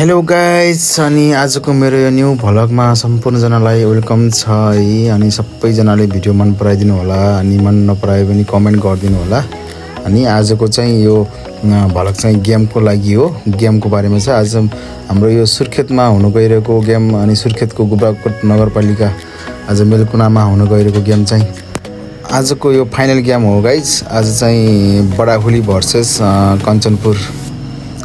Hello guys अनि आजको मेरो यो न्यू भ्लगमा सम्पूर्णजनालाई वेलकम छ है। अनि सबैजनाले भिडियो मन पराइदिनु होला अनि मन नपराए पनि कमेन्ट गरिदिनु होला। अनि आजको चाहिँ यो भ्लग चाहिँ गेमको लागि हो। गेमको बारेमा चाहिँ आज हाम्रो यो सुर्खेतमा हुन गइरहेको गेम अनि सुर्खेतको गुब्राकोट नगरपालिका आज मेलकुनामा हुन गइरहेको गेम चाहिँ आजको यो फाइनल गेम हो गाइज। आज चाहिँ बडाखुली भर्सेस कञ्चनपुर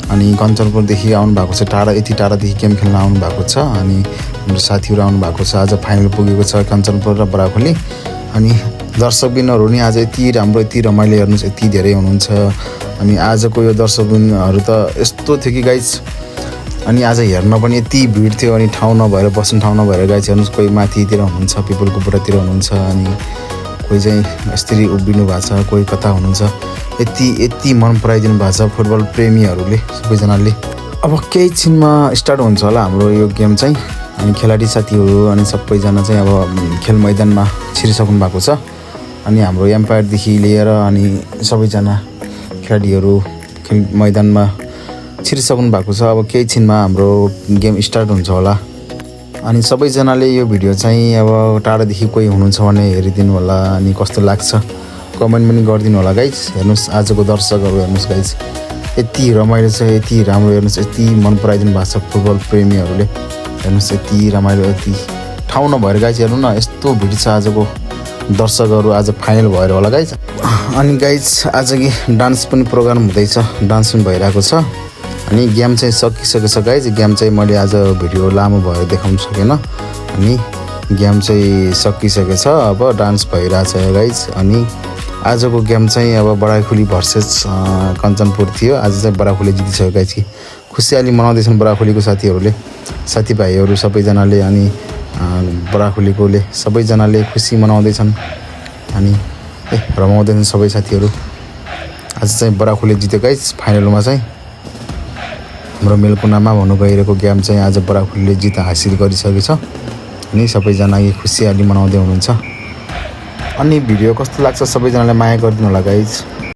अनि कञ्चनपुरदेखि आउनु भएको छ, यति टाढादेखि गेम खेल्न आउनु भएको छ। अनि हाम्रो साथीहरू आउनु भएको छ। आज फाइनल पुगेको छ कञ्चनपुर र बडाखुली। अनि दर्शकबिनहरू नि आज यति राम्रो यति रमाइलो हेर्नुहोस्, यति धेरै हुनुहुन्छ। अनि आजको यो दर्शकबिनहरू त यस्तो थियो कि गाइज, अनि आज हेर्न पनि यति भिड थियो। अनि ठाउँ नभएर बस्ने ठाउँ नभएर गाइज हेर्नुहोस्, कोही माथितिर हुनुहुन्छ, पिपलको बुट्टातिर हुनुहुन्छ, अनि कोही चाहिँ यसरी उभिनु भएको छ, कोही कता हुनुहुन्छ। यति मन पराइदिनु भएको छ फुटबल प्रेमीहरूले सबैजनाले। अब केही छिनमा स्टार्ट हुन्छ होला हाम्रो यो गेम चाहिँ। अनि खेलाडी साथीहरू अनि सबैजना चाहिँ अब खेल मैदानमा छिरिसक्नु भएको छ। अनि हाम्रो एम्पायरदेखि लिएर अनि सबैजना खेलाडीहरू खेल मैदानमा छिरिसक्नु भएको छ। अब केही छिनमा हाम्रो गेम स्टार्ट हुन्छ होला। अनि सबैजनाले यो भिडियो चाहिँ अब टाढादेखि कोही हुनुहुन्छ भने हेरिदिनु होला। अनि कस्तो लाग्छ कमेन्ट पनि गरिदिनु होला गाइज। हेर्नुहोस् आजको दर्शकहरू हेर्नुहोस् गाइज, यति रमाइलो छ, यति राम्रो हेर्नुहोस्, यति मन पराइदिनु भएको छ फुटबल प्रेमीहरूले। हेर्नुहोस् यति रमाइलो, यति ठाउँ नभएर गाइज हेर्नु न यस्तो भिड छ आजको दर्शकहरू। आज फाइनल भएर होला गाइज। अनि गाइज आज कि डान्स पनि प्रोग्राम हुँदैछ, डान्स पनि भइरहेको छ। अनि गेम चाहिँ सकिसकेको छ गाइज। गेम चाहिँ मैले आज भिडियो लामो भएर देखाउन सकेन। अनि गेम चाहिँ सकिसकेको छ, अब डान्स भइरहेछ गाइज। अनि आजको गेम चाहिँ अब बडाखुली भर्सेस कञ्चनपुर थियो। आज चाहिँ बडाखुली जितिसक्यो गाइज कि खुसियाली मनाउँदैछन् बडाखुलीको साथीहरूले, साथीभाइहरू सबैजनाले। अनि बडाखुलीकोले सबैजनाले खुसी मनाउँदैछन् अनि रमाउँदैछन् सबै साथीहरू। आज चाहिँ बडाखुली जित्यो गाइज। फाइनलमा चाहिँ हाम्रो मेलकुनामा हुन गइरहेको गेम चाहिँ आज बडाखुलीले जित हासिल गरिसकेको छ। अनि सबैजना खुसियाली मनाउँदै हुनुहुन्छ। अनि भिडियो कस्तो लाग्छ सबैजनाले माया गरिदिनु होला गाइज।